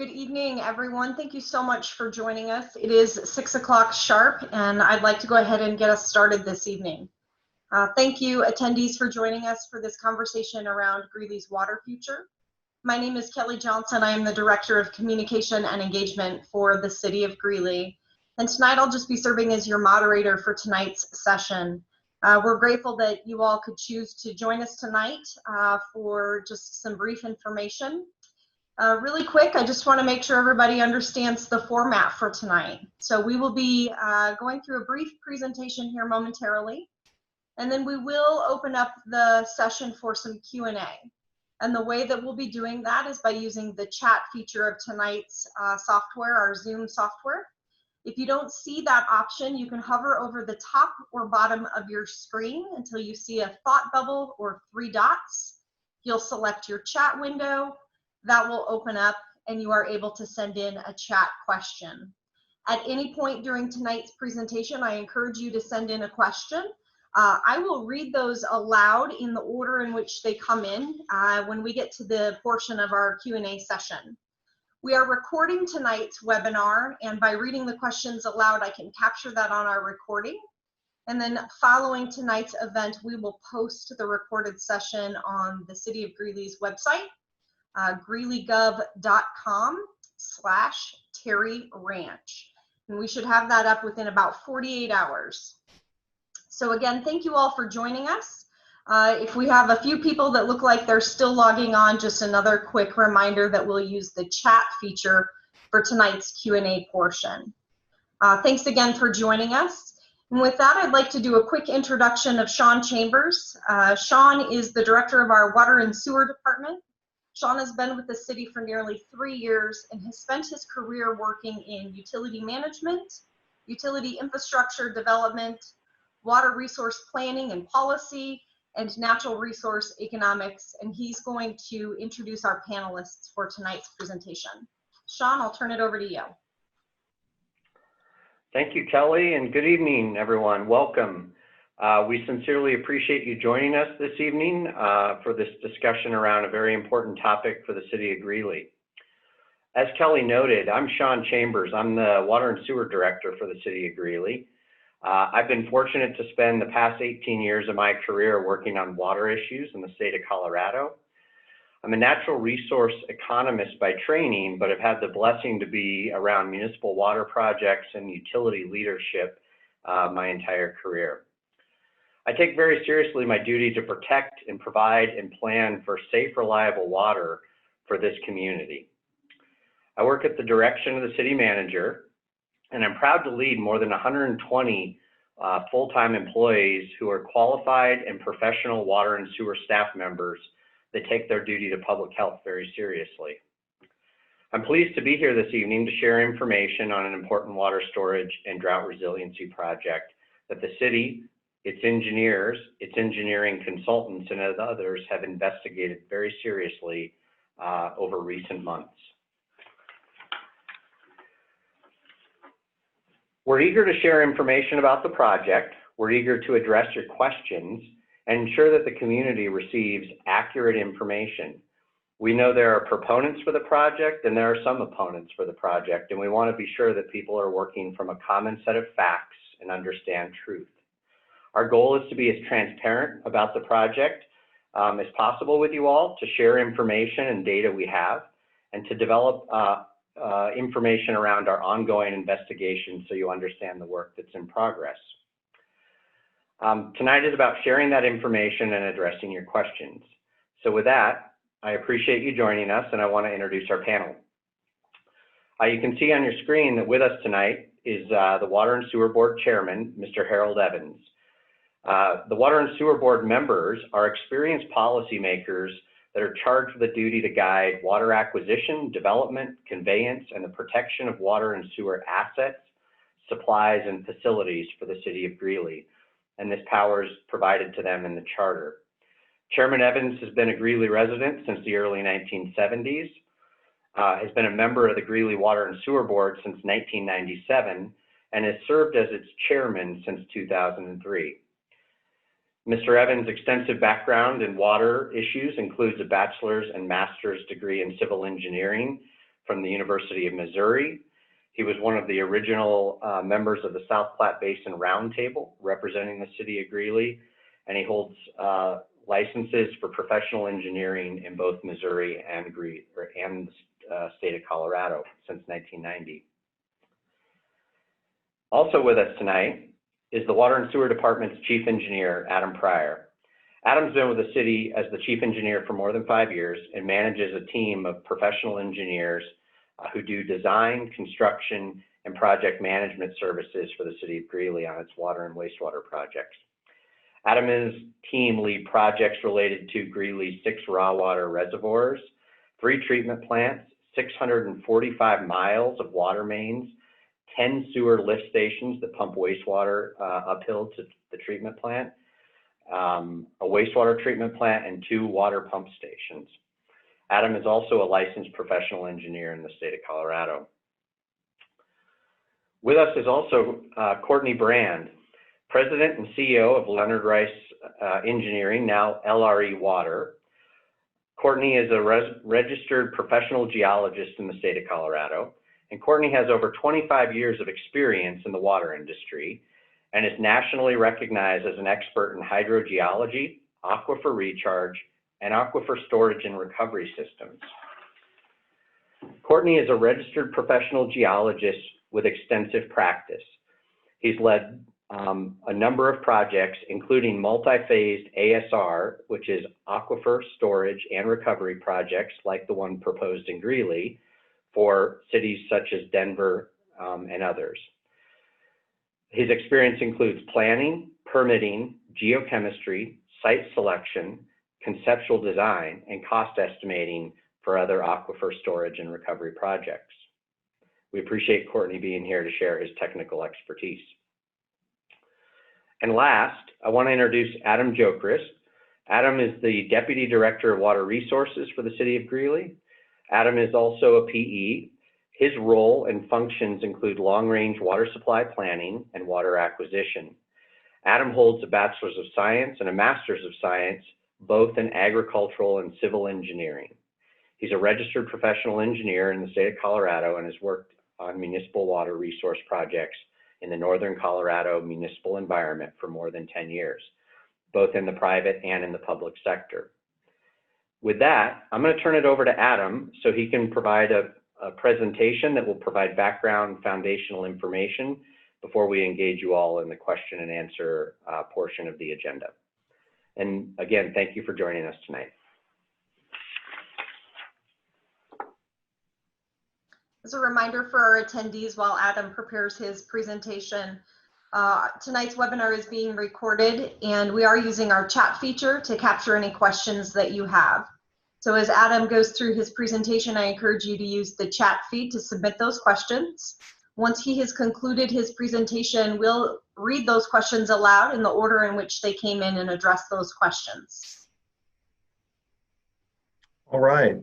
Good evening, everyone. Thank you so much for joining us. It is 6 o'clock sharp, and I'd like to go ahead and get us started this evening. Thank you, attendees, for joining us for this conversation around Greeley's water future. My name is Kelly Johnson. I am the Director of Communication and Engagement for the City of Greeley. And tonight I'll just be serving as your moderator for tonight's session. We're grateful that you all could choose to join us tonight for just some brief information. Really quick, I just want to make sure everybody understands the format for tonight. So we will be going through a brief presentation here momentarily, and then we will open up the session for some Q&A. And the way that we'll be doing that is by using the chat feature of tonight's software, our Zoom software. If you don't see that option, you can hover over the top or bottom of your screen until you see a thought bubble or 3 dots. You'll select your chat window. That will open up and you are able to send in a chat question. At any point during tonight's presentation, I encourage you to send in a question. I will read those aloud in the order in which they come in when we get to the portion of our Q&A session. We are recording tonight's webinar, and by reading the questions aloud, I can capture that on our recording. And then following tonight's event, we will post the recorded session on the City of Greeley's website, greeleygov.com/Terry Ranch. And we should have that up within about 48 hours. So again, thank you all for joining us. If we have a few people that look like they're still logging on, just another quick reminder that we'll use the chat feature for tonight's Q&A portion. Thanks again for joining us. And with that, I'd like to do a quick introduction of Sean Chambers. Sean is the director of our Water and Sewer Department. Sean has been with the city for nearly 3 years and has spent his career working in utility management, utility infrastructure development, water resource planning and policy, and natural resource economics. And he's going to introduce our panelists for tonight's presentation. Sean, I'll turn it over to you. Thank you, Kelly, and good evening, everyone. Welcome. We sincerely appreciate you joining us this evening for this discussion around a very important topic for the City of Greeley. As Kelly noted, I'm Sean Chambers. I'm the Water and Sewer Director for the City of Greeley. I've been fortunate to spend the past 18 years of my career working on water issues in the state of Colorado. I'm a natural resource economist by training, but have had the blessing to be around municipal water projects and utility leadership my entire career. I take very seriously my duty to protect and provide and plan for safe, reliable water for this community. I work at the direction of the city manager, and I'm proud to lead more than 120 full-time employees who are qualified and professional water and sewer staff members that take their duty to public health very seriously. I'm pleased to be here this evening to share information on an important water storage and drought resiliency project that the city, its engineers, its engineering consultants, and others have investigated very seriously over recent months. We're eager to share information about the project. We're eager to address your questions and ensure that the community receives accurate information. We know there are proponents for the project and there are some opponents for the project, and we want to be sure that people are working from a common set of facts and understand truth. Our goal is to be as transparent about the project as possible with you all, to share information and data we have, and to develop information around our ongoing investigation so you understand the work that's in progress. Tonight is about sharing that information and addressing your questions. So with that, I appreciate you joining us, and I want to introduce our panel. You can see on your screen that with us tonight is the Water and Sewer Board Chairman, Mr. Harold Evans. The Water and Sewer Board members are experienced policymakers that are charged with the duty to guide water acquisition, development, conveyance, and the protection of water and sewer assets, supplies, and facilities for the City of Greeley. And this power is provided to them in the charter. Chairman Evans has been a Greeley resident since the early 1970s, has been a member of the Greeley Water and Sewer Board since 1997, and has served as its chairman since 2003. Mr. Evans' extensive background in water issues includes a bachelor's and master's degree in civil engineering from the University of Missouri. He was one of the original members of the South Platte Basin Roundtable representing the city of Greeley, and he holds licenses for professional engineering in both Missouri and the state of Colorado since 1990. Also with us tonight is the Water and Sewer Department's Chief Engineer, Adam Pryor. Adam's been with the city as the Chief Engineer for more than 5 years and manages a team of professional engineers who do design, construction, and project management services for the city of Greeley on its water and wastewater projects. Adam and his team lead projects related to Greeley's 6 raw water reservoirs, 3 treatment plants, 645 miles of water mains, 10 sewer lift stations that pump wastewater uphill to the treatment plant, a wastewater treatment plant, and 2 water pump stations. Adam is also a licensed professional engineer in the state of Colorado. With us is also Courtney Brand, President and CEO of Leonard Rice Engineering, now LRE Water. Courtney is a registered professional geologist in the state of Colorado, and Courtney has over 25 years of experience in the water industry and is nationally recognized as an expert in hydrogeology, aquifer recharge, and aquifer storage and recovery systems. Courtney is a registered professional geologist with extensive practice. He's led a number of projects, including multi-phased ASR, which is aquifer storage and recovery projects like the one proposed in Greeley for cities such as Denver and others. His experience includes planning, permitting, geochemistry, site selection, conceptual design, and cost estimating for other aquifer storage and recovery projects. We appreciate Courtney being here to share his technical expertise. And last, I want to introduce Adam Jokrist. Adam is the Deputy Director of Water Resources for the City of Greeley. Adam is also a PE. His role and functions include long-range water supply planning and water acquisition. Adam holds a Bachelor's of Science and a Master's of Science, both in agricultural and civil engineering. He's a registered professional engineer in the state of Colorado and has worked on municipal water resource projects in the northern Colorado municipal environment for more than 10 years, both in the private and in the public sector. With that, I'm going to turn it over to Adam so he can provide a presentation that will provide background foundational information before we engage you all in the question and answer portion of the agenda. And again, thank you for joining us tonight. As a reminder for our attendees, while Adam prepares his presentation, tonight's webinar is being recorded and we are using our chat feature to capture any questions that you have. So as Adam goes through his presentation, I encourage you to use the chat feed to submit those questions. Once he has concluded his presentation, we'll read those questions aloud in the order in which they came in and address those questions. All right.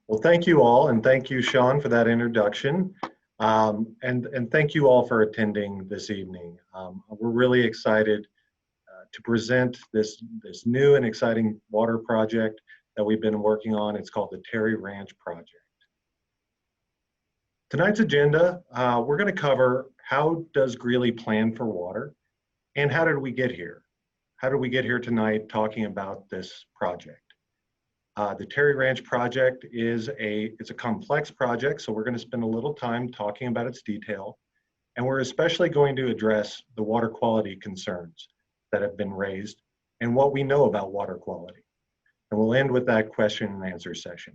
Well, thank you all, and thank you, Sean, for that introduction. And thank you all for attending this evening. We're really excited to present this new and exciting water project that we've been working on. It's called the Terry Ranch Project. Tonight's agenda, we're going to cover how does Greeley plan for water, and how did we get here? How did we get here tonight talking about this project? The Terry Ranch project is it's a complex project, so we're going to spend a little time talking about its detail, and we're especially going to address the water quality concerns that have been raised and what we know about water quality. And we'll end with that question and answer session.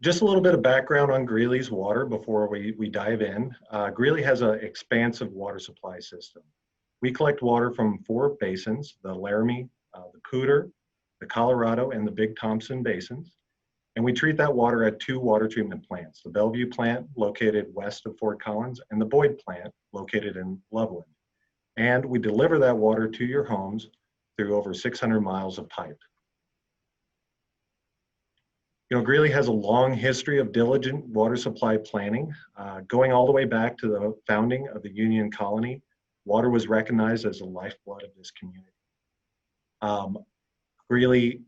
Just a little bit of background on Greeley's water before we dive in. Greeley has an expansive water supply system. We collect water from 4 basins, the Laramie, the Poudre, the Colorado, and the Big Thompson basins. And we treat that water at 2 water treatment plants, the Bellevue plant located west of Fort Collins and the Boyd plant located in Loveland. And we deliver that water to your homes through over 600 miles of pipe. You know, Greeley has a long history of diligent water supply planning. Going all the way back to the founding of the Union Colony, water was recognized as the lifeblood of this community. Greeley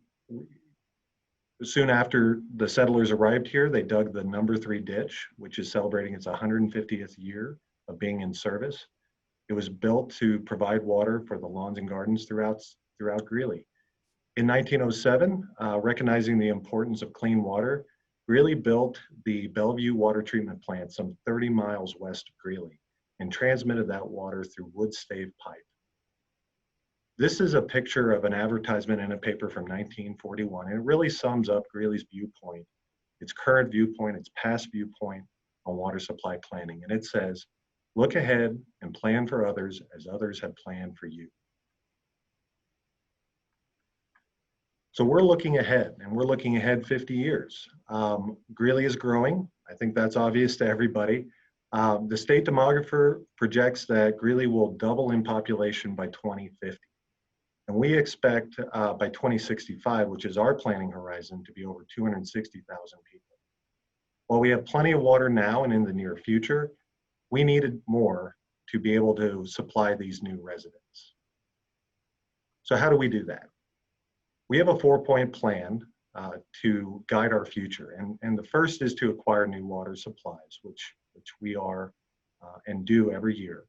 Soon after the settlers arrived here, they dug the number 3 ditch, which is celebrating its 150th year of being in service. It was built to provide water for the lawns and gardens throughout Greeley. In 1907, recognizing the importance of clean water, Greeley built the Bellevue water treatment plant some 30 miles west of Greeley and transmitted that water through wood stave pipe. This is a picture of an advertisement in a paper from 1941, and it really sums up Greeley's viewpoint, its current viewpoint, its past viewpoint on water supply planning. And it says, "Look ahead and plan for others as others have planned for you." So we're looking ahead, and we're looking ahead 50 years. Greeley is growing. I think that's obvious to everybody. The state demographer projects that Greeley will double in population by 2050. And we expect by 2065, which is our planning horizon, to be over 260,000 people. While we have plenty of water now and in the near future, we needed more to be able to supply these new residents. So how do we do that? We have a 4-point plan to guide our future. And the first is to acquire new water supplies, which we are and do every year.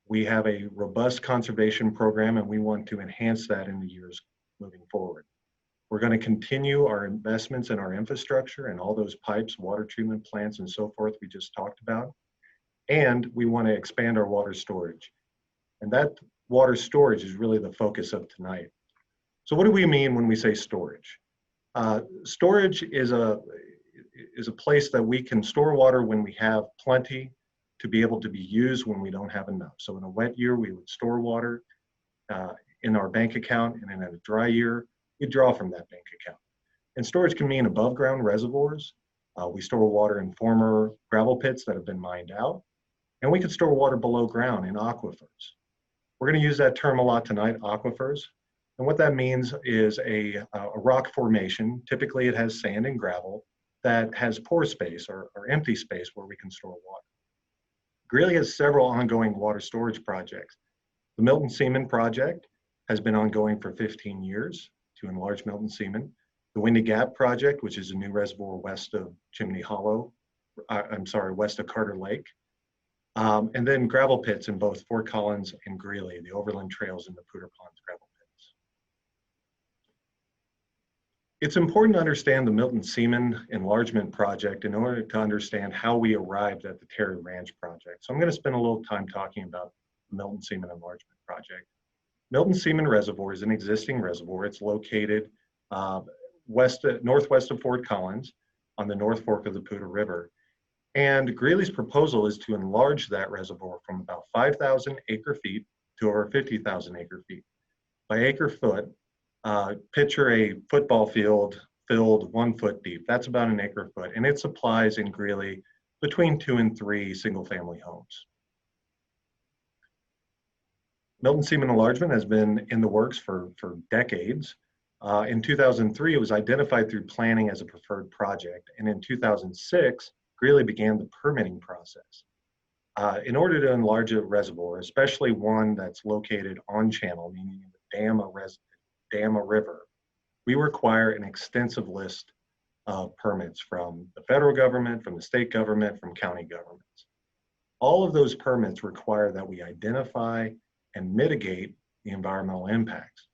We have a robust conservation program, and we want to enhance that in the years moving forward. We're going to continue our investments in our infrastructure and all those pipes, water treatment plants, and so forth we just talked about. And we want to expand our water storage. And that water storage is really the focus of tonight. So what do we mean when we say storage? Storage is a place that we can store water when we have plenty, to be able to be used when we don't have enough. So in a wet year, we would store water in our bank account, and in a dry year, we draw from that bank account. And storage can mean above ground reservoirs. We store water in former gravel pits that have been mined out, and we can store water below ground in aquifers. We're going to use that term a lot tonight, aquifers. And what that means is a rock formation. Typically, it has sand and gravel that has pore space or empty space where we can store water. Greeley has several ongoing water storage projects. The Milton Seaman project has been ongoing for 15 years to enlarge Milton Seaman. The Windy Gap project, which is a new reservoir west of west of Carter Lake. And then gravel pits in both Fort Collins and Greeley, the overland trails and the Poudre Ponds gravel pits. It's important to understand the Milton Seaman enlargement project in order to understand how we arrived at the Terry Ranch project. So I'm going to spend a little time talking about the Milton Seaman enlargement project. Milton Seaman Reservoir is an existing reservoir. It's located northwest of Fort Collins on the North Fork of the Poudre River. And Greeley's proposal is to enlarge that reservoir from about 5,000 acre feet to over 50,000 acre feet. By acre foot, picture a football field filled 1 foot deep. That's about an acre foot, and it supplies in Greeley between 2 and 3 single-family homes. Milton Seaman enlargement has been in the works for decades. In 2003, it was identified through planning as a preferred project, and in 2006, Greeley began the permitting process. In order to enlarge a reservoir, especially one that's located on channel, meaning in the dam a river, we require an extensive list of permits from the federal government, from the state government, from county governments. All of those permits require that we identify and mitigate the environmental impacts.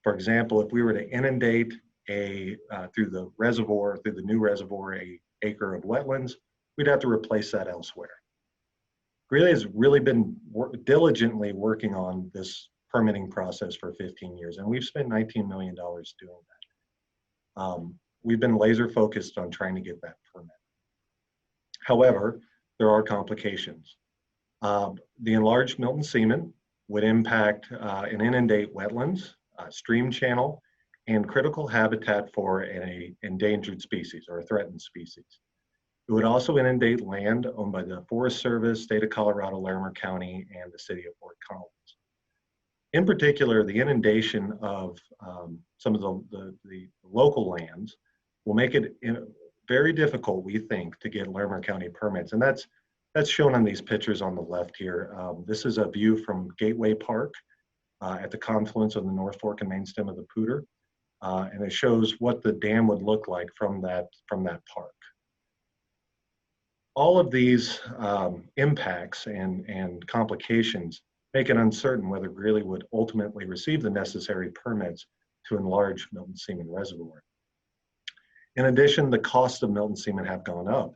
For example, if we were to inundate through the new reservoir, an acre of wetlands, we'd have to replace that elsewhere. Greeley has really been diligently working on this permitting process for 15 years, and we've spent $19 million doing that. We've been laser focused on trying to get that permit. However, there are complications. The enlarged Milton Seaman would impact and inundate wetlands, stream channel, and critical habitat for an endangered species or a threatened species. It would also inundate land owned by the Forest Service, State of Colorado, Larimer County, and the City of Fort Collins. In particular, the inundation of some of the local lands will make it very difficult, we think, to get Larimer County permits. And that's shown on these pictures on the left here. This is a view from Gateway Park at the confluence of the North Fork and main stem of the Poudre. and it shows what the dam would look like from that park. All of these impacts and complications make it uncertain whether Greeley would ultimately receive the necessary permits to enlarge Milton Seaman Reservoir. In addition, the costs of Milton Seaman have gone up,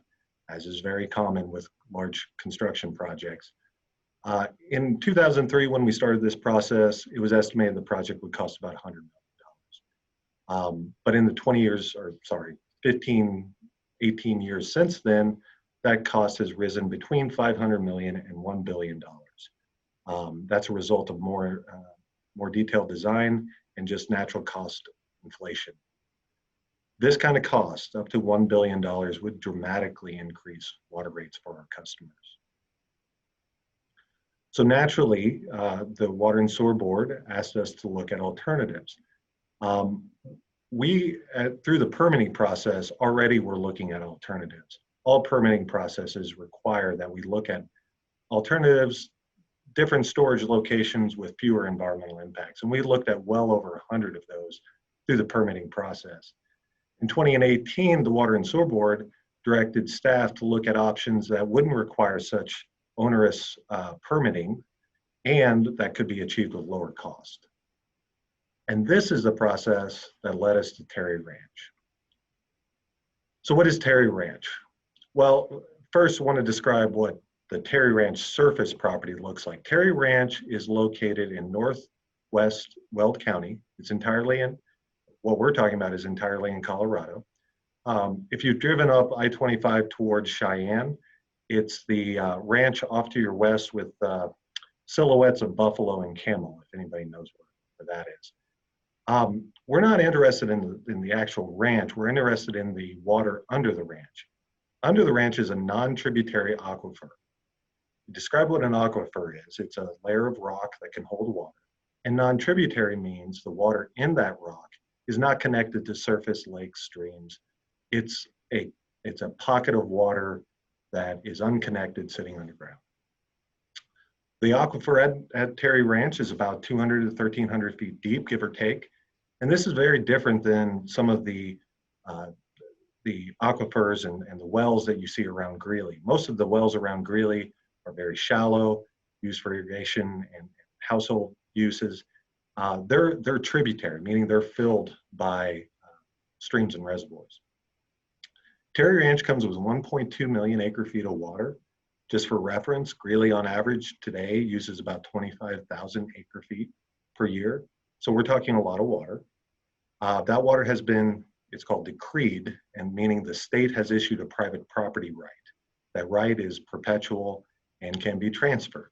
as is very common with large construction projects. In 2003, when we started this process, it was estimated the project would cost about $100 million. But in the 18 years since then, that cost has risen between $500 million and $1 billion. That's a result of more detailed design and just natural cost inflation. This kind of cost, up to $1 billion, would dramatically increase water rates for our customers. So naturally, the Water and Sewer Board asked us to look at alternatives. We, through the permitting process, already were looking at alternatives. All permitting processes require that we look at alternatives, different storage locations with fewer environmental impacts. And we looked at well over 100 of those through the permitting process. In 2018, the Water and Sewer Board directed staff to look at options that wouldn't require such onerous permitting and that could be achieved with lower cost. And this is the process that led us to Terry Ranch. So what is Terry Ranch? Well, first I want to describe what the Terry Ranch surface property looks like. Terry Ranch is located in northwest Weld County. It's entirely in, what we're talking about is entirely in Colorado. If you've driven up I-25 towards Cheyenne, it's the ranch off to your west with silhouettes of buffalo and camel, if anybody knows where that is. We're not interested in the actual ranch. We're interested in the water under the ranch. Under the ranch is a non-tributary aquifer. Describe what an aquifer is. It's a layer of rock that can hold water. And non-tributary means the water in that rock is not connected to surface lakes, streams. It's a pocket of water that is unconnected sitting underground. The aquifer at Terry Ranch is about 200 to 1,300 feet deep, give or take. And this is very different than some of the aquifers and the wells that you see around Greeley. Most of the wells around Greeley are very shallow, used for irrigation and household uses. They're tributary, meaning they're filled by streams and reservoirs. Terry Ranch comes with 1.2 million acre feet of water. Just for reference, Greeley on average today uses about 25,000 acre feet per year. So we're talking a lot of water. That water has been, it's called decreed, and meaning the state has issued a private property right. That right is perpetual and can be transferred.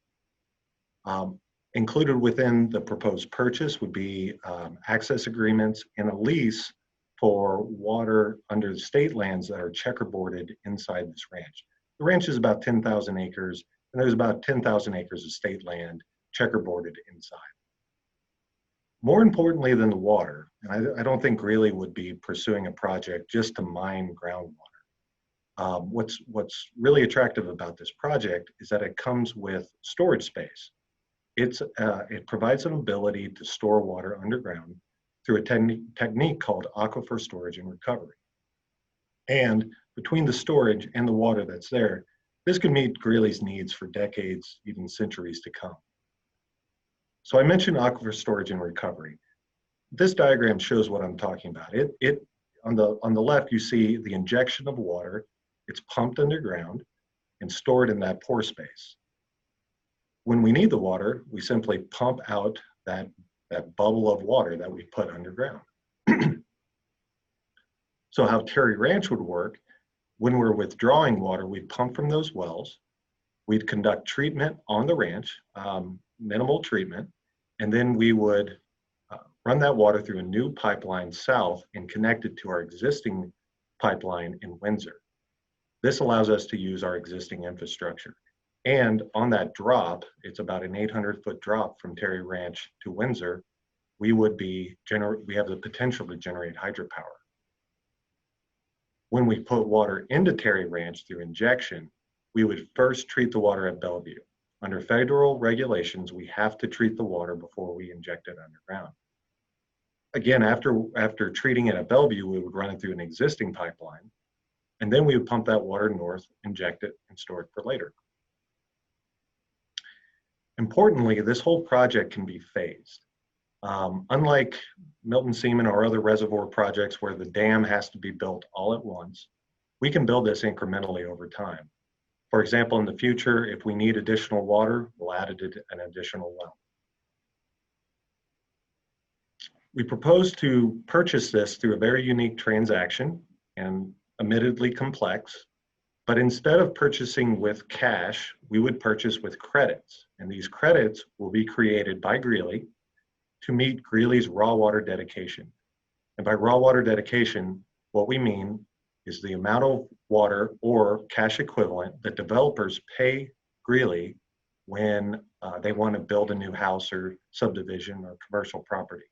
Included within the proposed purchase would be access agreements and a lease for water under the state lands that are checkerboarded inside this ranch. The ranch is about 10,000 acres, and there's about 10,000 acres of state land checkerboarded inside. More importantly than the water, and I don't think Greeley would be pursuing a project just to mine groundwater. What's really attractive about this project is that it comes with storage space. It provides an ability to store water underground through a technique called aquifer storage and recovery. And between the storage and the water that's there, this could meet Greeley's needs for decades, even centuries to come. So I mentioned aquifer storage and recovery. This diagram shows what I'm talking about. On the left, you see the injection of water. It's pumped underground and stored in that pore space. When we need the water, we simply pump out that bubble of water that we put underground. So how Terry Ranch would work, when we're withdrawing water, we'd pump from those wells, we'd conduct treatment on the ranch, minimal treatment, and then we would run that water through a new pipeline south and connect it to our existing pipeline in Windsor. This allows us to use our existing infrastructure. And on that drop, it's about an 800-foot drop from Terry Ranch to Windsor, we have the potential to generate hydropower. When we put water into Terry Ranch through injection, we would first treat the water at Bellevue. Under federal regulations, we have to treat the water before we inject it underground. Again, after treating it at Bellevue, we would run it through an existing pipeline, and then we would pump that water north, inject it, and store it for later. Importantly, this whole project can be phased. Unlike Milton Seaman or other reservoir projects where the dam has to be built all at once, we can build this incrementally over time. For example, in the future, if we need additional water, we'll add an additional well. We propose to purchase this through a very unique transaction and admittedly complex, but instead of purchasing with cash, we would purchase with credits. And these credits will be created by Greeley to meet Greeley's raw water dedication. And by raw water dedication, what we mean is the amount of water or cash equivalent that developers pay Greeley when they want to build a new house or subdivision or commercial property.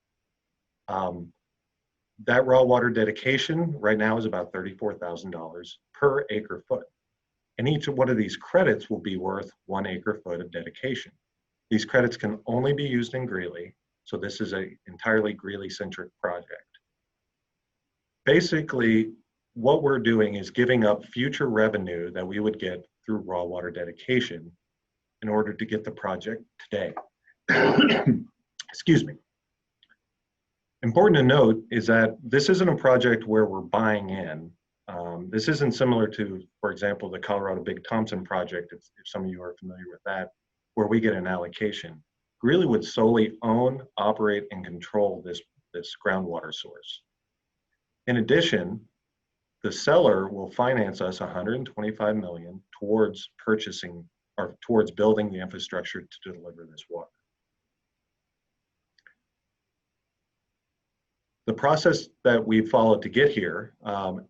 That raw water dedication right now is about $34,000 per acre foot. And each one of these credits will be worth 1 acre foot of dedication. These credits can only be used in Greeley, so this is an entirely Greeley-centric project. Basically, what we're doing is giving up future revenue that we would get through raw water dedication in order to get the project today. Excuse me. Important to note is that this isn't a project where we're buying in. This isn't similar to, for example, the Colorado Big Thompson project, if some of you are familiar with that, where we get an allocation. Greeley would solely own, operate, and control this groundwater source. In addition, the seller will finance us $125 million towards purchasing or towards building the infrastructure to deliver this water. The process that we followed to get here,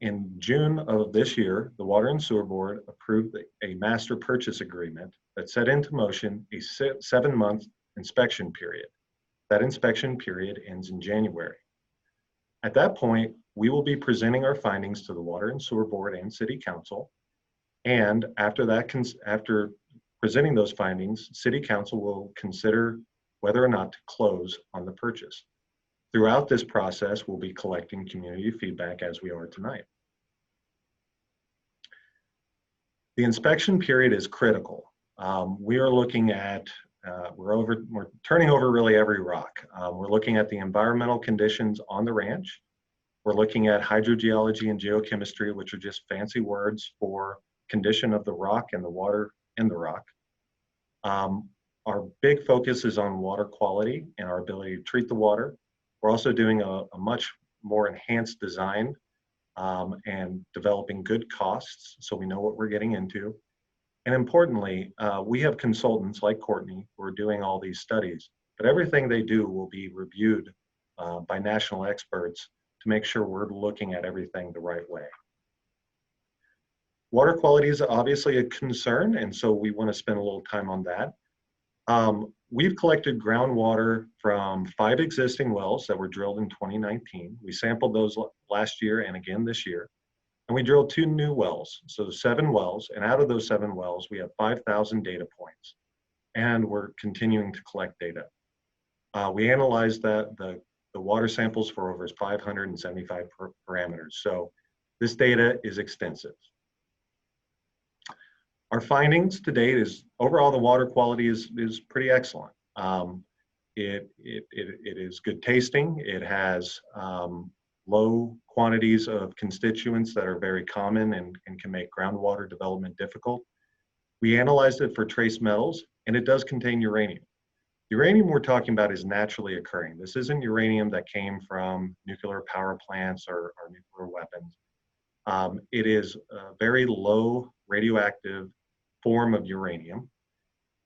in June of this year, the Water and Sewer Board approved a master purchase agreement that set into motion a 7-month inspection period. That inspection period ends in January. At that point, we will be presenting our findings to the Water and Sewer Board and City Council. And after presenting those findings, City Council will consider whether or not to close on the purchase. Throughout this process, we'll be collecting community feedback as we are tonight. The inspection period is critical. We are looking at, we're turning over really every rock. We're looking at the environmental conditions on the ranch. We're looking at hydrogeology and geochemistry, which are just fancy words for condition of the rock and the water in the rock. Our big focus is on water quality and our ability to treat the water. We're also doing a much more enhanced design and developing good costs so we know what we're getting into. And importantly, we have consultants like Courtney who are doing all these studies, but everything they do will be reviewed by national experts to make sure we're looking at everything the right way. Water quality is obviously a concern, and so we want to spend a little time on that. We've collected groundwater from 5 existing wells that were drilled in 2019. We sampled those last year and again this year. And we drilled 2 new wells, so 7 wells. And out of those 7 wells, we have 5,000 data points. And we're continuing to collect data. We analyzed the water samples for over 575 parameters. So this data is extensive. Our findings to date is overall the water quality is pretty excellent. It is good tasting. It has low quantities of constituents that are very common and can make groundwater development difficult. We analyzed it for trace metals, and it does contain uranium. Uranium we're talking about is naturally occurring. This isn't uranium that came from nuclear power plants or nuclear weapons. It is a very low radioactive form of uranium.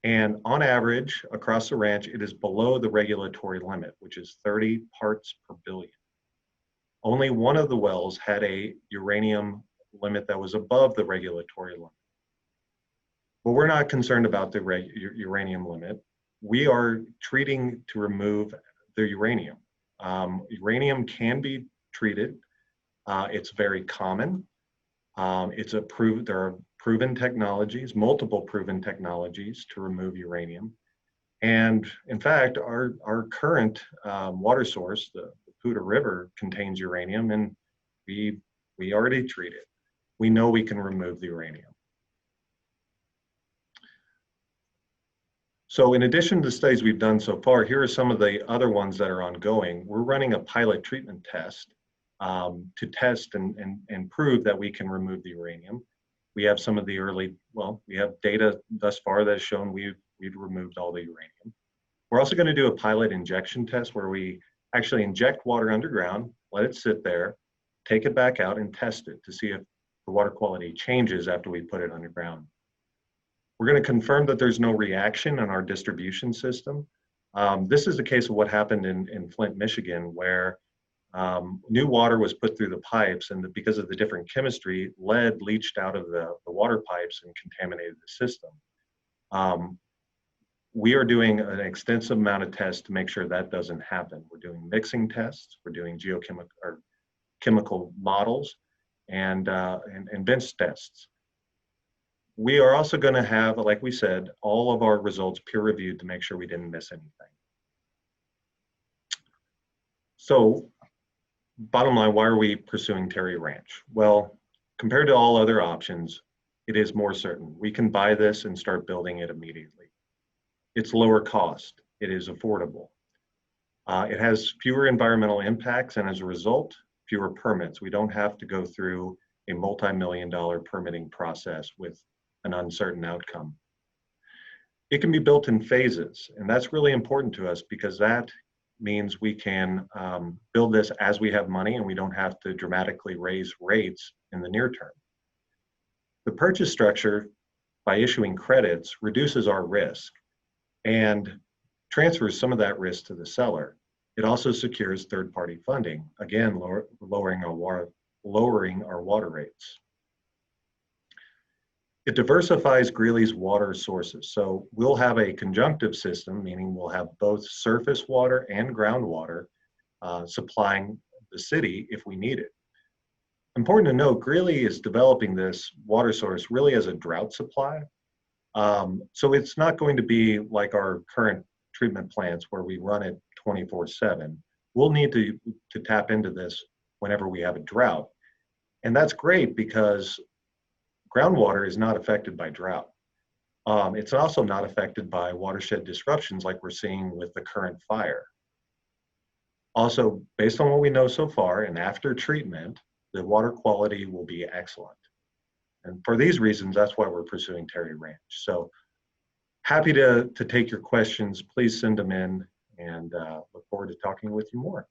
And on average, across the ranch, it is below the regulatory limit, which is 30 parts per billion. Only one of the wells had a uranium limit that was above the regulatory limit. But we're not concerned about the uranium limit. We are treating to remove the uranium. Uranium can be treated. It's very common. There are proven technologies, multiple proven technologies to remove uranium. And in fact, our current water source, the Poudre River contains uranium, and we already treat it. We know we can remove the uranium. So in addition to the studies we've done so far, here are some of the other ones that are ongoing. We're running a pilot treatment test to test and prove that we can remove the uranium. We have some of the early, well, we have data thus far that has shown we've removed all the uranium. We're also going to do a pilot injection test where we actually inject water underground, let it sit there, take it back out and test it to see if the water quality changes after we put it underground. We're going to confirm that there's no reaction in our distribution system. This is the case of what happened in Flint, Michigan, where new water was put through the pipes, and because of the different chemistry, lead leached out of the water pipes and contaminated the system. We are doing an extensive amount of tests to make sure that doesn't happen. We're doing mixing tests, we're doing geochemical or chemical models, and bench tests. We are also going to have, like we said, all of our results peer reviewed to make sure we didn't miss anything. So, bottom line, why are we pursuing Terry Ranch? Well, compared to all other options, it is more certain. We can buy this and start building it immediately. It's lower cost. It is affordable. It has fewer environmental impacts, and as a result, fewer permits. We don't have to go through a multi-million-dollar permitting process with an uncertain outcome. It can be built in phases, and that's really important to us because that means we can build this as we have money and we don't have to dramatically raise rates in the near term. The purchase structure, by issuing credits, reduces our risk and transfers some of that risk to the seller. It also secures third-party funding, again, lowering our water rates. It diversifies Greeley's water sources. So we'll have a conjunctive system, meaning we'll have both surface water and groundwater supplying the city if we need it. Important to note, Greeley is developing this water source really as a drought supply. So it's not going to be like our current treatment plants where we run it 24/7. We'll need to tap into this whenever we have a drought. And that's great because groundwater is not affected by drought. It's also not affected by watershed disruptions like we're seeing with the current fire. Also, based on what we know so far, and after treatment, the water quality will be excellent. And for these reasons, that's why we're pursuing Terry Ranch. So happy to take your questions. Please send them in, and look forward to talking with you more.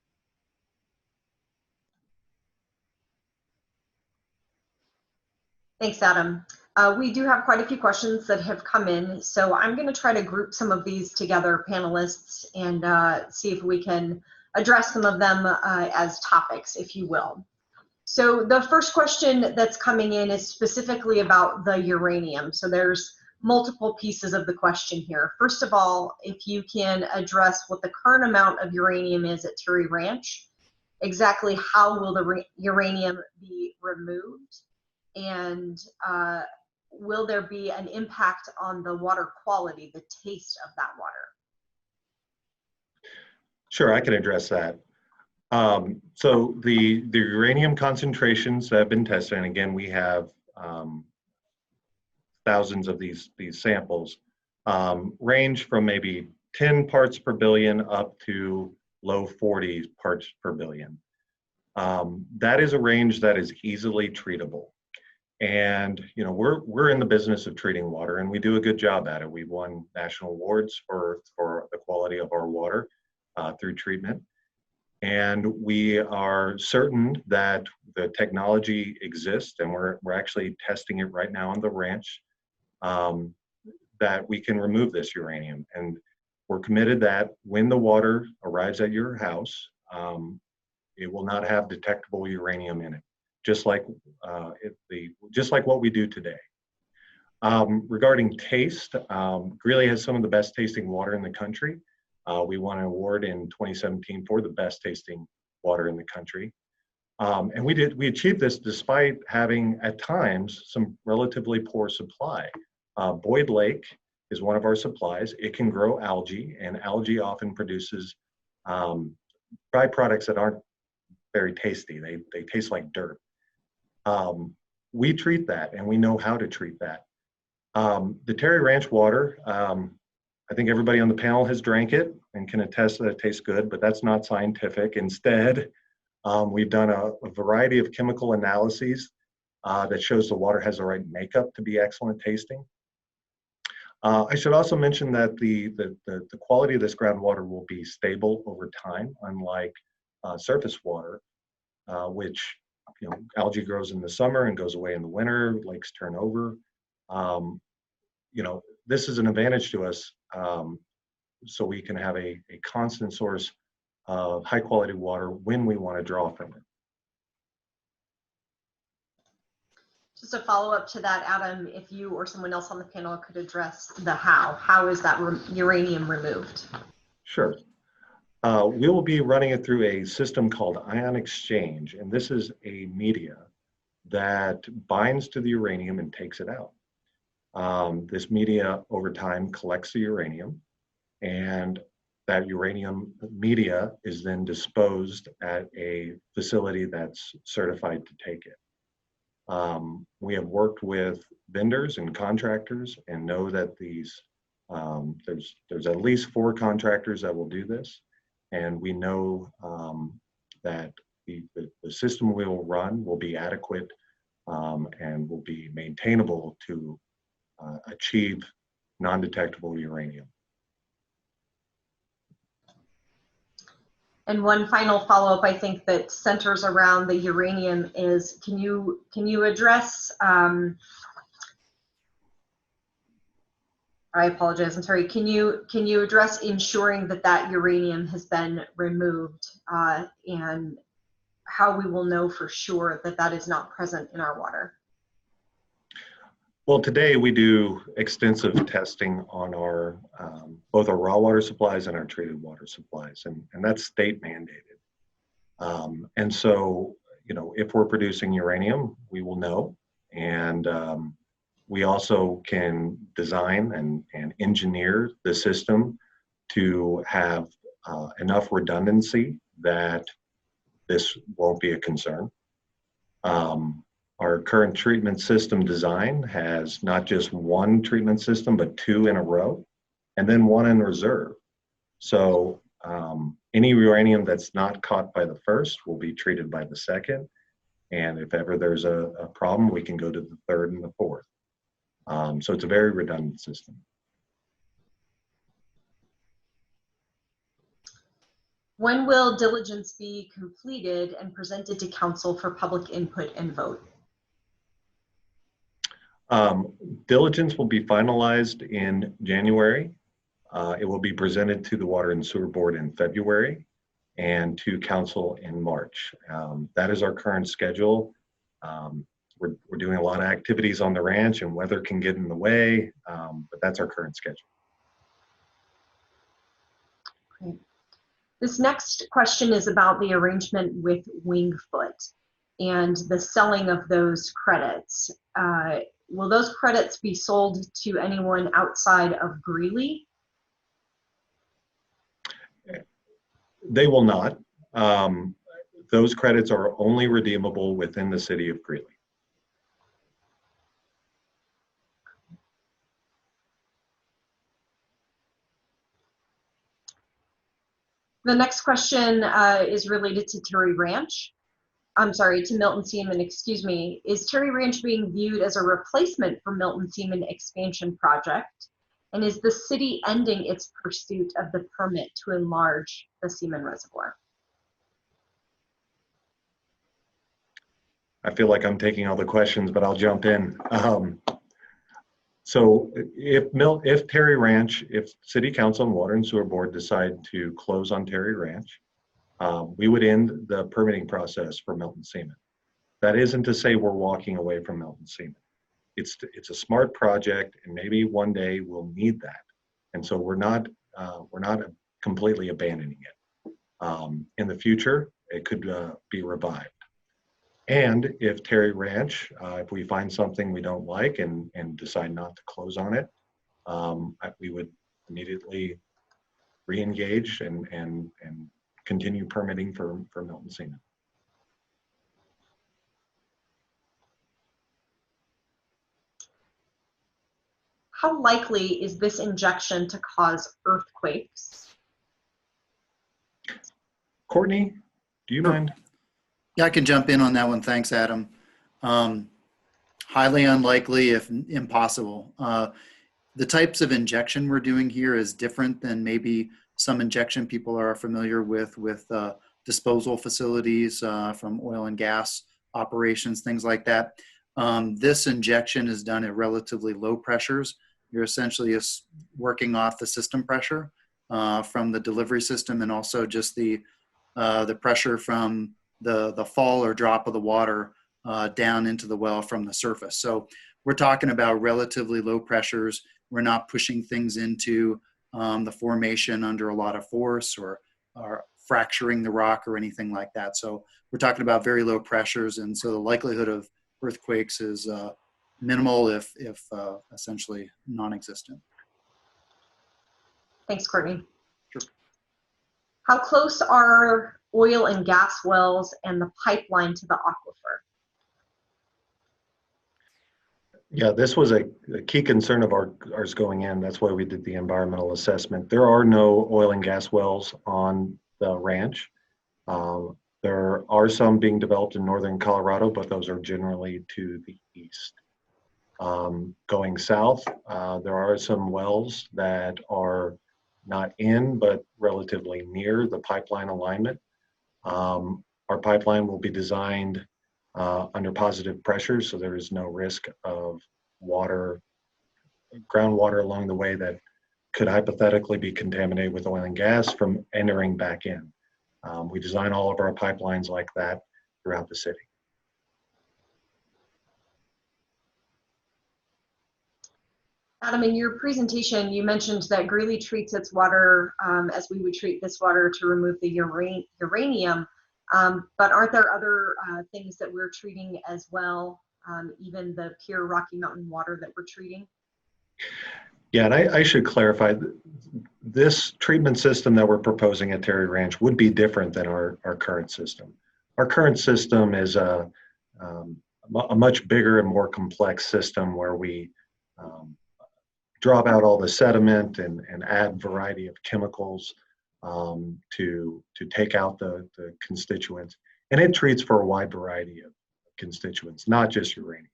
Thanks, Adam. We do have quite a few questions that have come in, so I'm going to try to group some of these together, panelists, and see if we can address some of them as topics, if you will. So the first question that's coming in is specifically about the uranium. So there's multiple pieces of the question here. First of all, if you can address what the current amount of uranium is at Terry Ranch, exactly how will the uranium be removed, and will there be an impact on the water quality, the taste of that water? Sure, I can address that. So the uranium concentrations that have been tested, and again, we have thousands of these samples, range from maybe 10 parts per billion up to low 40 parts per billion. That is a range that is easily treatable. And you know, we're in the business of treating water, and we do a good job at it. We've won national awards for the quality of our water through treatment. And we are certain that the technology exists, and we're actually testing it right now on the ranch, that we can remove this uranium. And we're committed that when the water arrives at your house, it will not have detectable uranium in it, just like what we do today. Regarding taste, Greeley has some of the best tasting water in the country. We won an award in 2017 for the best tasting water in the country. And we achieved this despite having at times some relatively poor supply. Boyd Lake is one of our supplies. It can grow algae, and algae often produces byproducts that aren't very tasty. They taste like dirt. We treat that, and we know how to treat that. The Terry Ranch water, I think everybody on the panel has drank it and can attest that it tastes good, but that's not scientific. Instead, we've done a variety of chemical analyses that shows the water has the right makeup to be excellent tasting. I should also mention that the quality of this groundwater will be stable over time, unlike surface water, which algae grows in the summer and goes away in the winter. Lakes turn over. This is an advantage to us, so we can have a constant source of high quality water when we want to draw from it. Just a follow up to that, Adam, if you or someone else on the panel could address the how is that uranium removed? Sure. We will be running it through a system called ion exchange, and this is a media that binds to the uranium and takes it out. This media over time collects the uranium, and that uranium media is then disposed at a facility that's certified to take it. We have worked with vendors and contractors and know that there's at least 4 contractors that will do this, and we know that the system we will run will be adequate and will be maintainable to achieve non-detectable uranium. And one final follow-up, I think, that centers around the uranium is, can you address, I apologize, I'm sorry, can you address ensuring that uranium has been removed and how we will know for sure that is not present in our water? Well, today we do extensive testing on our both our raw water supplies and our treated water supplies, and that's state mandated. And so, if we're producing uranium, we will know, and we also can design and engineer the system to have enough redundancy that this won't be a concern. Our current treatment system design has not just one treatment system, but 2 in a row, and then 1 in reserve. So any uranium that's not caught by the first will be treated by the second. And if ever there's a problem, we can go to the third and the fourth. So it's a very redundant system. When will diligence be completed and presented to council for public input and vote? Diligence will be finalized in January. It will be presented to the Water and Sewer Board in February and to council in March. That is our current schedule. We're doing a lot of activities on the ranch and weather can get in the way, but that's our current schedule. Great. This next question is about the arrangement with Wingfoot and the selling of those credits. Will those credits be sold to anyone outside of Greeley? They will not. Those credits are only redeemable within the city of Greeley. The next question is related to Terry Ranch. I'm sorry, to Milton Seaman, excuse me. Is Terry Ranch being viewed as a replacement for Milton Seaman expansion project? And is the city ending its pursuit of the permit to enlarge the Seaman Reservoir? I feel like I'm taking all the questions, but I'll jump in. So if Terry Ranch, if City Council and Water and Sewer Board decide to close on Terry Ranch, we would end the permitting process for Milton Seaman. That isn't to say we're walking away from Milton Seaman. It's a smart project, and maybe one day we'll need that. And so we're not completely abandoning it. In the future, it could be revived. And if Terry Ranch, if we find something we don't like and decide not to close on it, we would immediately re-engage and continue permitting for Milton Seaman. How likely is this injection to cause earthquakes? Courtney, do you mind? Yeah, I can jump in on that one. Thanks, Adam. Highly unlikely, if impossible. The types of injection we're doing here is different than maybe some injection people are familiar with disposal facilities from oil and gas operations, things like that. This injection is done at relatively low pressures. You're essentially working off the system pressure from the delivery system, and also just the pressure from the fall or drop of the water down into the well from the surface. So we're talking about relatively low pressures. We're not pushing things into the formation under a lot of force or fracturing the rock or anything like that. So we're talking about very low pressures, and so the likelihood of earthquakes is minimal, if essentially non-existent. Thanks, Courtney. Sure. How close are oil and gas wells and the pipeline to the aquifer? Yeah, this was a key concern of ours going in. That's why we did the environmental assessment. There are no oil and gas wells on the ranch. There are some being developed in northern Colorado, but those are generally to the east. Going south, there are some wells that are not in, but relatively near the pipeline alignment. Our pipeline will be designed under positive pressure, so there is no risk of groundwater along the way that could hypothetically be contaminated with oil and gas from entering back in. We design all of our pipelines like that throughout the city. Adam, in your presentation, you mentioned that Greeley treats its water as we would treat this water to remove the uranium, but aren't there other things that we're treating as well, even the pure Rocky Mountain water that we're treating? Yeah, and I should clarify, this treatment system that we're proposing at Terry Ranch would be different than our current system. Our current system is a much bigger and more complex system where we drop out all the sediment and add variety of chemicals to take out the constituents. And it treats for a wide variety of constituents, not just uranium.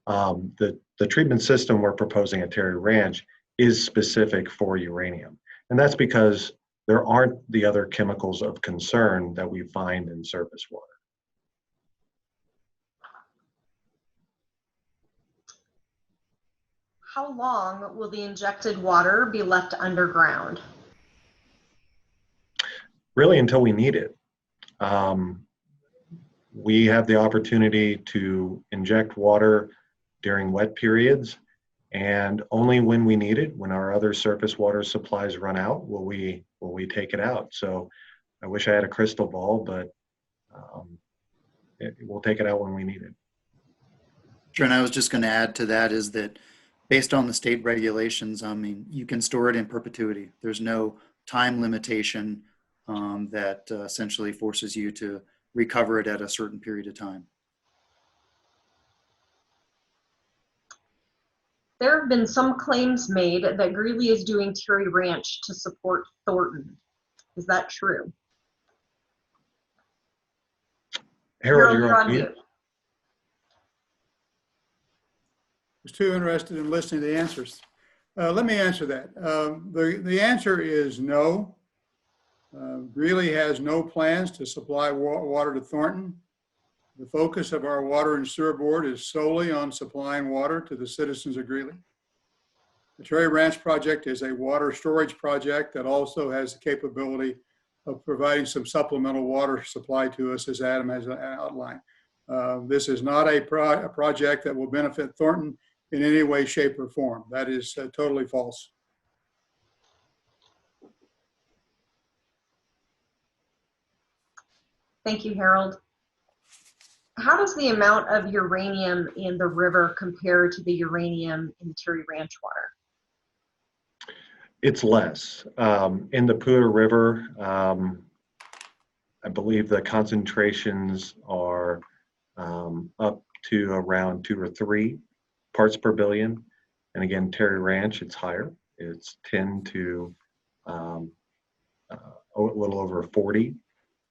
The treatment system we're proposing at Terry Ranch is specific for uranium. And that's because there aren't the other chemicals of concern that we find in surface water. How long will the injected water be left underground? Really until we need it. We have the opportunity to inject water during wet periods, and only when we need it, when our other surface water supplies run out, will we take it out. So I wish I had a crystal ball, but we'll take it out when we need it. Sure, and I was just going to add to that is that based on the state regulations, I mean, you can store it in perpetuity. There's no time limitation that essentially forces you to recover it at a certain period of time. There have been some claims made that Greeley is doing Terry Ranch to support Thornton. Is that true? Harold, you're on mute. I was too interested in listening to the answers. Let me answer that. The answer is no. Greeley has no plans to supply water to Thornton. The focus of our water and sewer board is solely on supplying water to the citizens of Greeley. The Terry Ranch project is a water storage project that also has the capability of providing some supplemental water supply to us, as Adam has outlined. This is not a project that will benefit Thornton in any way, shape, or form. That is totally false. Thank you, Harold. How does the amount of uranium in the river compare to the uranium in the Terry Ranch water? It's less. In the Pua River, I believe the concentrations are up to around 2 or 3 parts per billion. And again, Terry Ranch, it's higher. It's 10 to a little over 40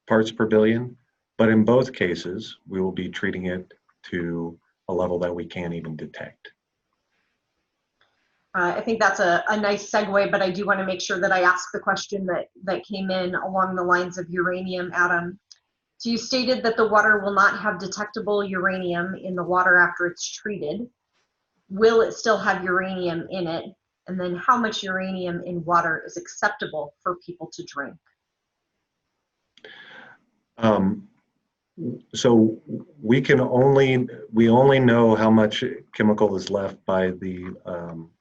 parts per billion. But in both cases, we will be treating it to a level that we can't even detect. I think that's a nice segue, but I do want to make sure that I ask the question that came in along the lines of uranium, Adam. So you stated that the water will not have detectable uranium in the water after it's treated. Will it still have uranium in it? And then how much uranium in water is acceptable for people to drink? So we only know how much chemical is left by the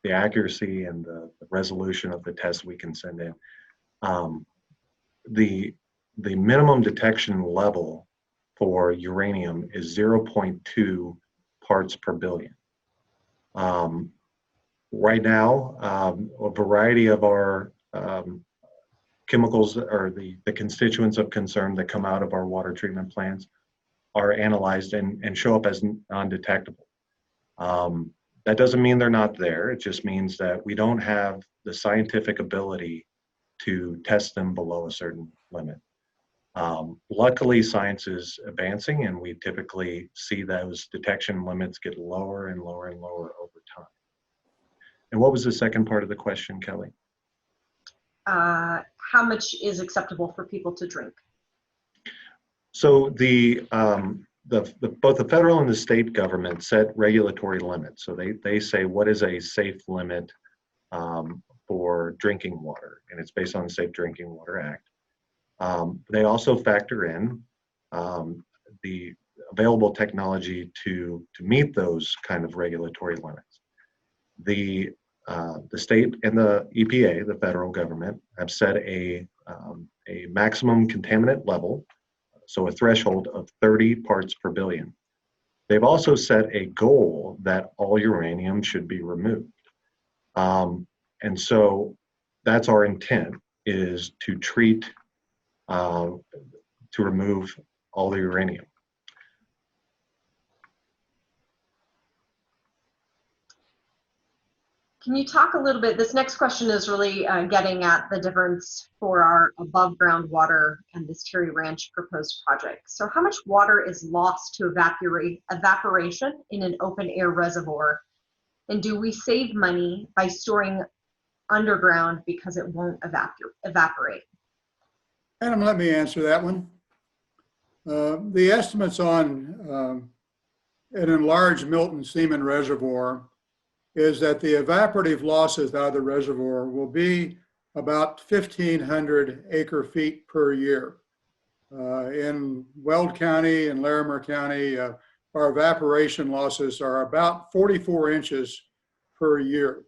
accuracy and the resolution of the tests we can send in. The minimum detection level for uranium is 0.2 parts per billion. Right now, a variety of our chemicals or the constituents of concern that come out of our water treatment plants are analyzed and show up as non-detectable. That doesn't mean they're not there. It just means that we don't have the scientific ability to test them below a certain limit. Luckily, science is advancing, and we typically see those detection limits get lower and lower and lower over time. And what was the second part of the question, Kelly? How much is acceptable for people to drink? So both the federal and the state government set regulatory limits. So they say what is a safe limit for drinking water, and it's based on the Safe Drinking Water Act. They also factor in the available technology to meet those kind of regulatory limits. The state and the EPA, the federal government, have set a maximum contaminant level, so a threshold of 30 parts per billion. They've also set a goal that all uranium should be removed. And so that's our intent, is to treat, to remove all the uranium. Can you talk a little bit, this next question is really getting at the difference for our above ground water and this Terry Ranch proposed project. So how much water is lost to evaporation in an open air reservoir? And do we save money by storing underground because it won't evaporate? Adam, let me answer that one. The estimates on an enlarged Milton Seaman reservoir is that the evaporative losses out of the reservoir will be about 1,500 acre feet per year. In Weld County and Larimer County, our evaporation losses are about 44 inches per year.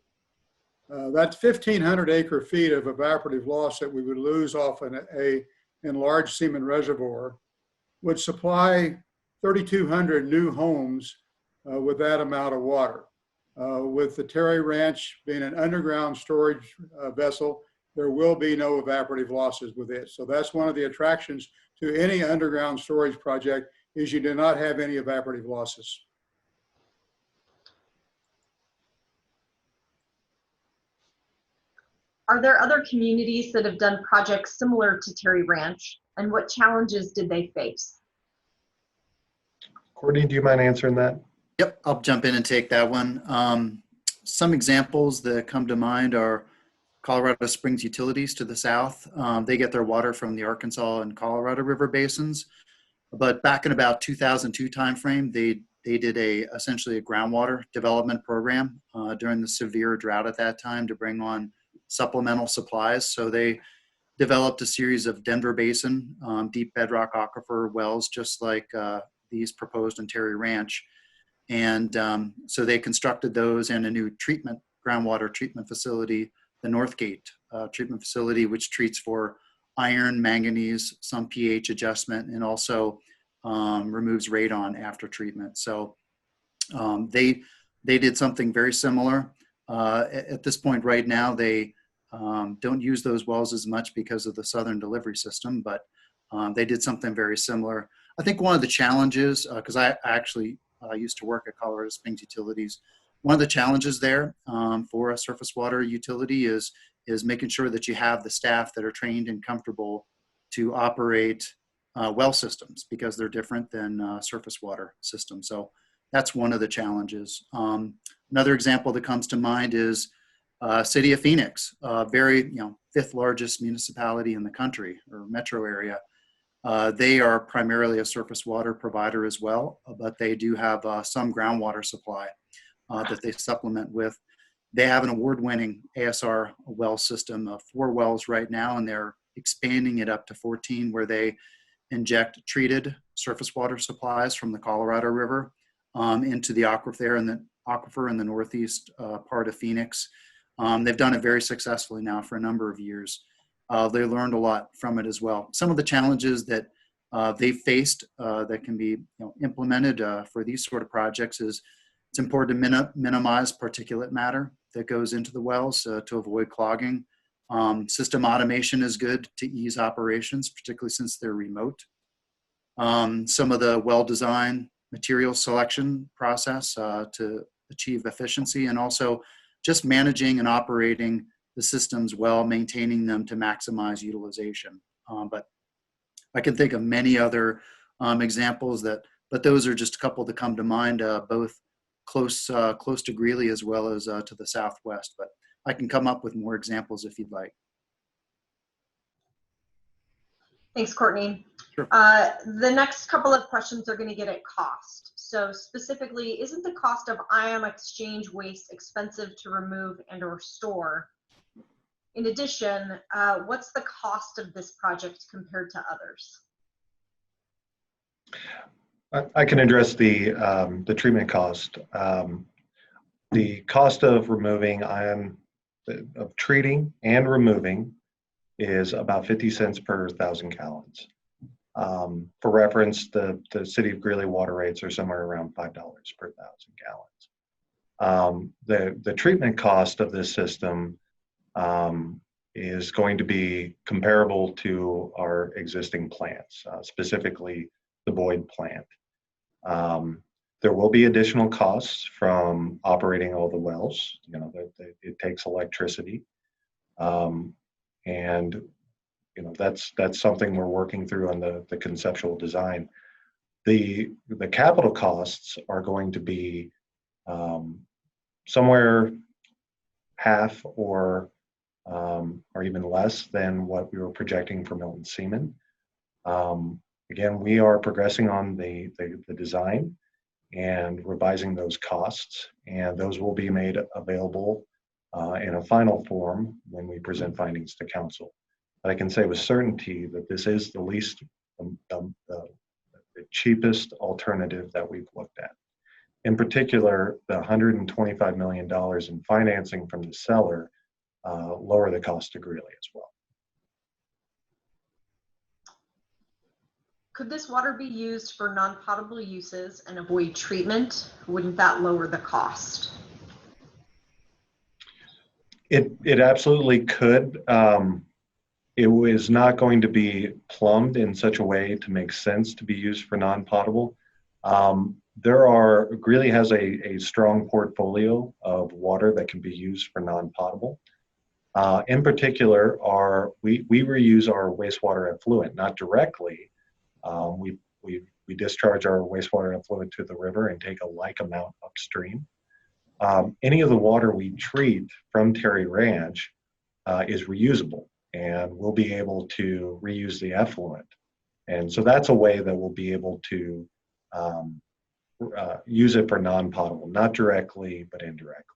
That's 1,500 acre feet of evaporative loss that we would lose off an enlarged Seaman reservoir would supply 3,200 new homes with that amount of water. With the Terry Ranch being an underground storage vessel, there will be no evaporative losses with it. So that's one of the attractions to any underground storage project, is you do not have any evaporative losses. Are there other communities that have done projects similar to Terry Ranch, and what challenges did they face? Courtney, do you mind answering that? Yep, I'll jump in and take that one. Some examples that come to mind are Colorado Springs Utilities to the south. They get their water from the Arkansas and Colorado River basins. But back in about 2002 timeframe, they did essentially a groundwater development program during the severe drought at that time to bring on supplemental supplies. So they developed a series of Denver Basin deep bedrock aquifer wells, just like these proposed in Terry Ranch. And so they constructed those and a new groundwater treatment facility, the Northgate treatment facility, which treats for iron, manganese, some pH adjustment, and also removes radon after treatment. So they did something very similar. At this point right now, they don't use those wells as much because of the southern delivery system, but They did something very similar. I think one of the challenges, because I actually used to work at Colorado Springs Utilities, one of the challenges there for a surface water utility is making sure that you have the staff that are trained and comfortable to operate well systems, because they're different than surface water systems. So that's one of the challenges. Another example that comes to mind is City of Phoenix, very, fifth largest municipality in the country or metro area. They are primarily a surface water provider as well, but they do have some groundwater supply that they supplement with. They have an award-winning ASR well system of 4 wells right now, and they're expanding it up to 14, where they inject treated surface water supplies from the Colorado River into the aquifer in the northeast part of Phoenix. They've done it very successfully now for a number of years. They learned a lot from it as well. Some of the challenges that they've faced that can be implemented for these sort of projects is it's important to minimize particulate matter that goes into the wells to avoid clogging. System automation is good to ease operations, particularly since they're remote. Some of the well design, material selection process to achieve efficiency, and also just managing and operating the systems well, maintaining them to maximize utilization. But I can think of many other examples but those are just a couple that come to mind, both close to Greeley as well as to the southwest. But I can come up with more examples if you'd like. Thanks, Courtney. Sure. The next couple of questions are going to get at cost. So specifically, isn't the cost of ion exchange waste expensive to remove and or store? In addition, what's the cost of this project compared to others? I can address the treatment cost. The cost of removing ion, of treating and removing, is about 50 cents per 1,000 gallons. For reference, the City of Greeley water rates are somewhere around $5 per 1,000 gallons. The treatment cost of this system is going to be comparable to our existing plants, specifically the Boyd plant. There will be additional costs from operating all the wells. It takes electricity, and that's something we're working through on the conceptual design. The capital costs are going to be somewhere half or even less than what we were projecting for Milton Seaman. Again, we are progressing on the design and revising those costs, and those will be made available in a final form when we present findings to council. But I can say with certainty that this is the least, the cheapest alternative that we've looked at. In particular, the $125 million in financing from the seller lower the cost to Greeley as well. Could this water be used for non-potable uses and avoid treatment? Wouldn't that lower the cost? It absolutely could. It was not going to be plumbed in such a way to make sense to be used for non-potable. Greeley has a strong portfolio of water that can be used for non-potable. In particular, we reuse our wastewater effluent, not directly. We discharge our wastewater effluent to the river and take a like amount upstream. Any of the water we treat from Terry Ranch is reusable, and we'll be able to reuse the effluent. And so that's a way that we'll be able to use it for non-potable, not directly, but indirectly.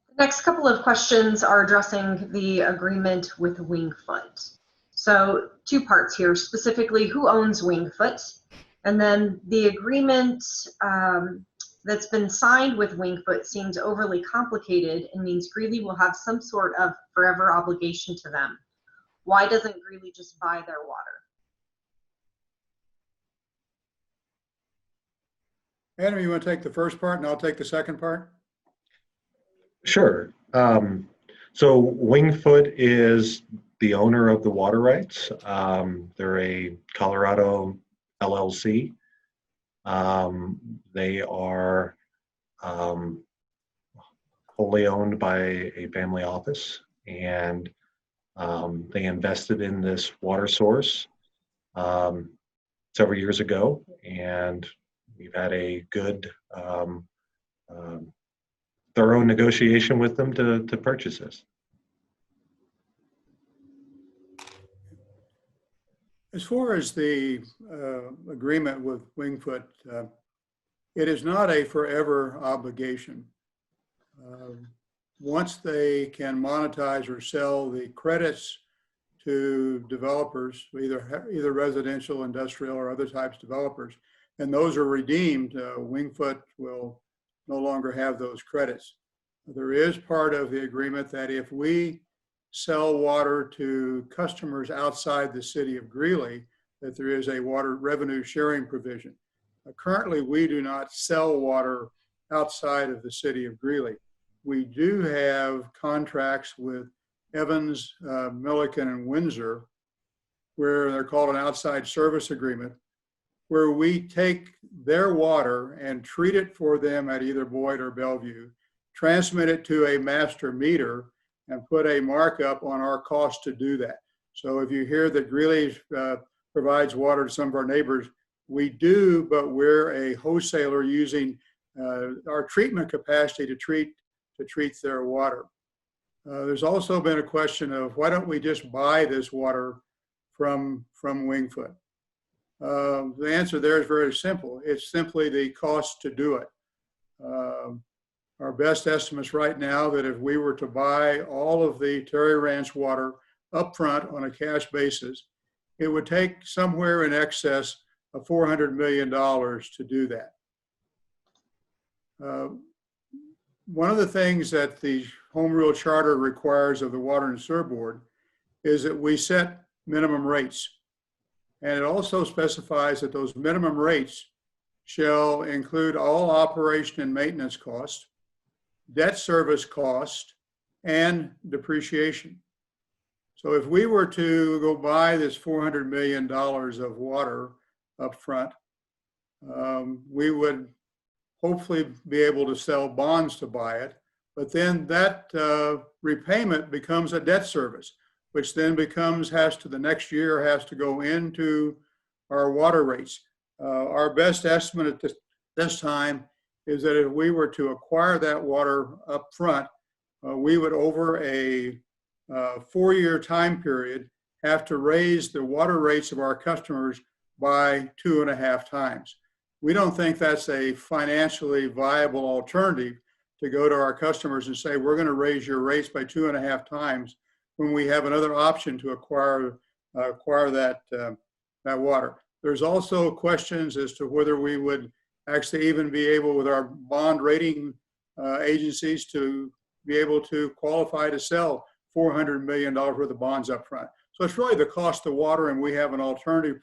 The next couple of questions are addressing the agreement with Wingfoot. So 2 parts here, specifically who owns Wingfoot, and then the agreement that's been signed with Wingfoot seems overly complicated and means Greeley will have some sort of forever obligation to them. Why doesn't Greeley just buy their water? Adam, you want to take the first part and I'll take the second part? Sure. So Wingfoot is the owner of the water rights. They're a Colorado LLC. They are wholly owned by a family office, and they invested in this water source several years ago, and we've had a good, thorough negotiation with them to purchase this. As far as the agreement with Wingfoot, it is not a forever obligation. Once they can monetize or sell the credits to developers, either residential, industrial, or other types of developers, and those are redeemed, Wingfoot will no longer have those credits. There is part of the agreement that if we sell water to customers outside the city of Greeley, that there is a water revenue sharing provision. Currently, we do not sell water outside of the city of Greeley. We do have contracts with Evans, Milliken, and Windsor, where they're called an outside service agreement, where we take their water and treat it for them at either Boyd or Bellevue, transmit it to a master meter, and put a markup on our cost to do that. So if you hear that Greeley provides water to some of our neighbors, we do, but we're a wholesaler using our treatment capacity to treat their water. There's also been a question of why don't we just buy this water from Wingfoot? The answer there is very simple. It's simply the cost to do it. Our best estimates right now that if we were to buy all of the Terry Ranch water upfront on a cash basis, it would take somewhere in excess of $400 million to do that. One of the things that the Home Rule Charter requires of the Water and Sewer Board is that we set minimum rates. And it also specifies that those minimum rates shall include all operation and maintenance costs, debt service cost, and depreciation. So if we were to go buy this $400 million of water up front, we would hopefully be able to sell bonds to buy it, but then that repayment becomes a debt service, which then has to go into our water rates. Our best estimate at this time is that if we were to acquire that water up front, we would over a 4-year time period have to raise the water rates of our customers by 2.5 times. We don't think that's a financially viable alternative to go to our customers and say, we're going to raise your rates by 2.5 times when we have another option to acquire that water. There's also questions as to whether we would actually even be able, with our bond rating agencies, to be able to qualify to sell $400 million worth of bonds up front. So it's really the cost of water, and we have an alternative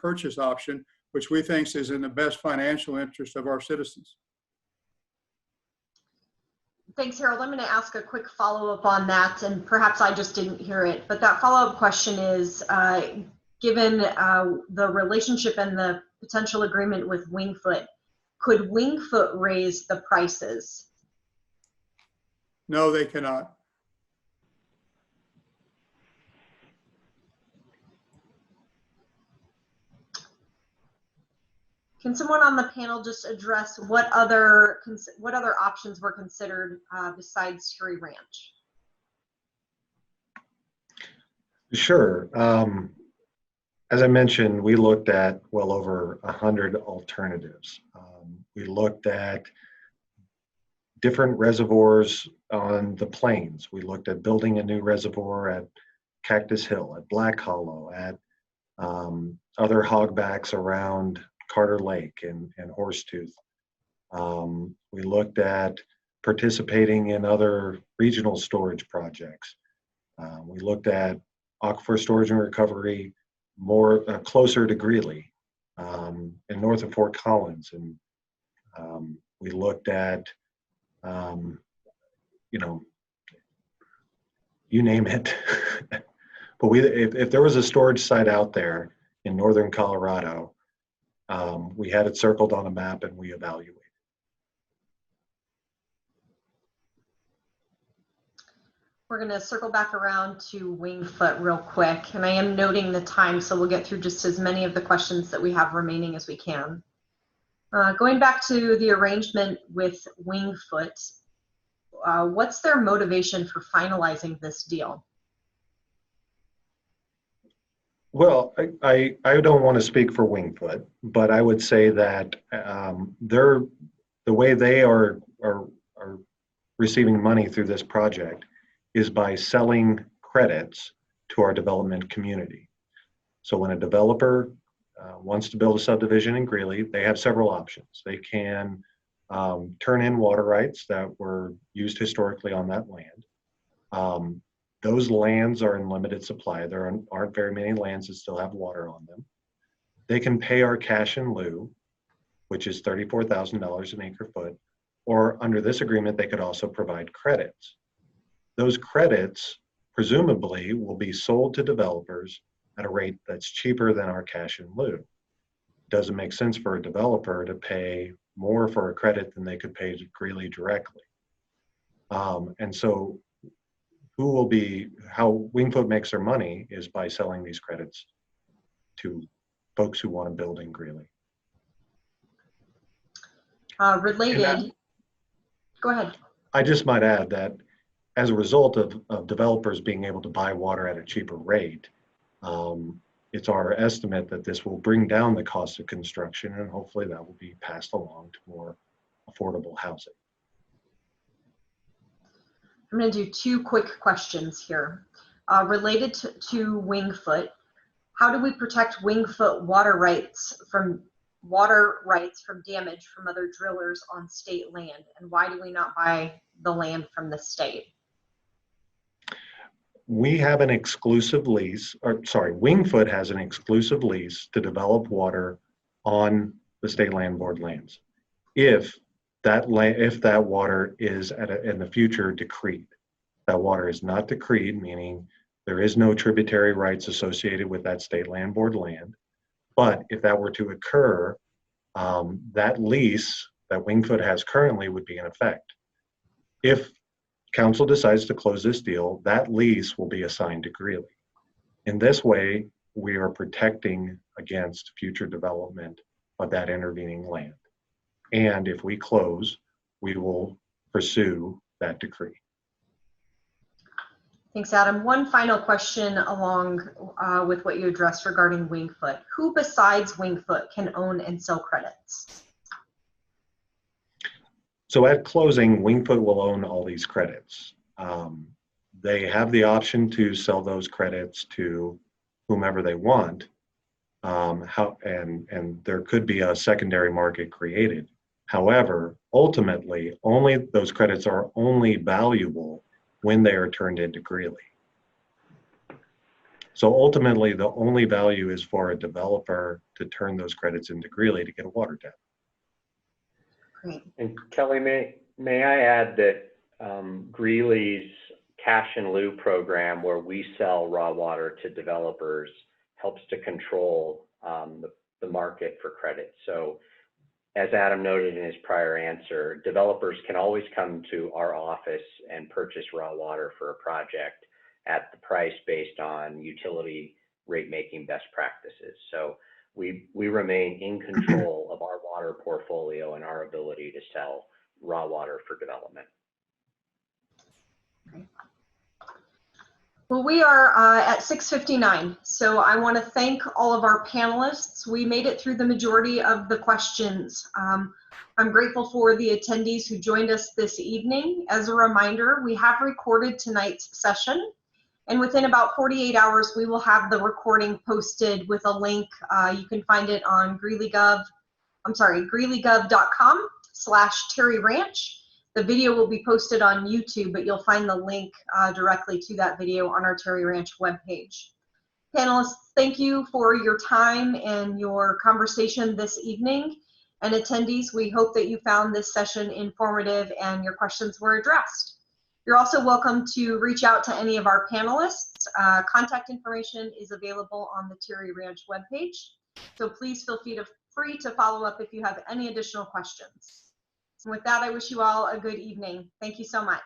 purchase option, which we think is in the best financial interest of our citizens. Thanks, Harold. I'm going to ask a quick follow-up on that, and perhaps I just didn't hear it, but that follow-up question is, given the relationship and the potential agreement with Wingfoot, could Wingfoot raise the prices? No, they cannot. Can someone on the panel just address what other options were considered besides Terry Ranch? Sure. As I mentioned, we looked at well over 100 alternatives. We looked at different reservoirs on the plains. We looked at building a new reservoir at Cactus Hill, at Black Hollow, at other hogbacks around Carter Lake and Horsetooth. We looked at participating in other regional storage projects. We looked at aquifer storage and recovery more closer to Greeley and north of Fort Collins. And we looked at, you name it. But if there was a storage site out there in northern Colorado, we had it circled on a map and we evaluated. We're going to circle back around to Wingfoot real quick, and I am noting the time, so we'll get through just as many of the questions that we have remaining as we can. Going back to the arrangement with Wingfoot, what's their motivation for finalizing this deal? Well, I don't want to speak for Wingfoot, but I would say that the way they are receiving money through this project is by selling credits to our development community. So when a developer wants to build a subdivision in Greeley, they have several options. They can turn in water rights that were used historically on that land. Those lands are in limited supply. There aren't very many lands that still have water on them. They can pay our cash in lieu, which is $34,000 an acre foot, or under this agreement, they could also provide credits. Those credits presumably will be sold to developers at a rate that's cheaper than our cash in lieu. Doesn't make sense for a developer to pay more for a credit than they could pay to Greeley directly. And so how Wingfoot makes their money is by selling these credits to folks who want to build in Greeley. Related, go ahead. I just might add that as a result of developers being able to buy water at a cheaper rate, it's our estimate that this will bring down the cost of construction, and hopefully that will be passed along to more affordable housing. I'm going to do two quick questions here. Related to Wingfoot, how do we protect Wingfoot water rights from damage from other drillers on state land? And why do we not buy the land from the state? We have an exclusive lease, Wingfoot has an exclusive lease to develop water on the state land board lands. If that water is in the future decreed. That water is not decreed, meaning there is no tributary rights associated with that state land board land. But if that were to occur, that lease that Wingfoot has currently would be in effect. If council decides to close this deal, that lease will be assigned to Greeley. In this way, we are protecting against future development of that intervening land. And if we close, we will pursue that decree. Thanks, Adam. One final question along with what you addressed regarding Wingfoot. Who besides Wingfoot can own and sell credits? So at closing, Wingfoot will own all these credits. They have the option to sell those credits to whomever they want, and there could be a secondary market created. However, ultimately, those credits are only valuable when they are turned into Greeley. So ultimately, the only value is for a developer to turn those credits into Greeley to get a water tap. Great. And Kelly, may I add that Greeley's cash in lieu program, where we sell raw water to developers, helps to control the market for credit. So as Adam noted in his prior answer, developers can always come to our office and purchase raw water for a project at the price based on utility rate making best practices. So we remain in control of our water portfolio and our ability to sell raw water for development. Well, we are at 6:59, so I want to thank all of our panelists. We made it through the majority of the questions. I'm grateful for the attendees who joined us this evening. As a reminder, we have recorded tonight's session, and within about 48 hours, we will have the recording posted with a link. You can find it on greeleygov.com/Terry Ranch. The video will be posted on YouTube, but you'll find the link directly to that video on our Terry Ranch webpage. Panelists, thank you for your time and your conversation this evening. And attendees, we hope that you found this session informative and your questions were addressed. You're also welcome to reach out to any of our panelists. Contact information is available on the Terry Ranch webpage. So please feel free to follow up if you have any additional questions. And with that, I wish you all a good evening. Thank you so much.